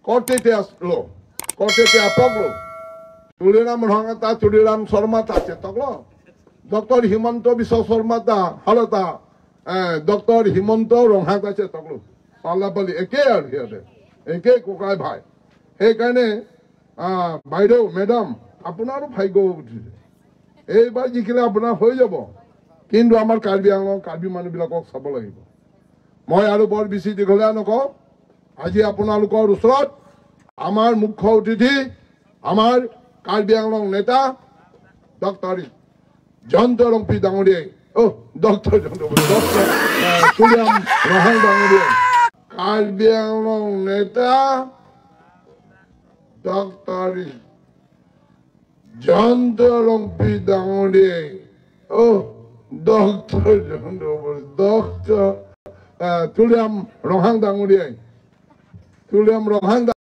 kortete apok lo tuliram rohangata tuliram Sharma ta cetok lo Dr. Himanto Biswa Sharma ta halata Dr. Himanto rohangata cetok lo palapali eke ar hiate eke kokai bhai he kane বাইদেউ madam আপনারও ভাগ্য উঠিছে এইবাৰ জিকিলে আপোনাৰ হৈ যাব কিন্তু আমাৰ কাৰ্বি মানুহবিলাকক চাব লাগিব মই আৰু বৰ বেছি দীঘলীয়া নকওঁ আজি আপোনালোকৰ ওচৰত আমাৰ মুখ্য অতিথি আমাৰ কাৰ্বি আংলং নেতা ডক্টৰ জয়ন্ত ৰংপি ডাঙৰীয়াই ডক্টৰ তুলিয়াম ৰহং ডাঙৰীয়াই কাৰ্বি আংলং নেতা Dr. Janta Rompi Dangode. Dr. Tuliam Rohang Dangode. Tuliam Rohang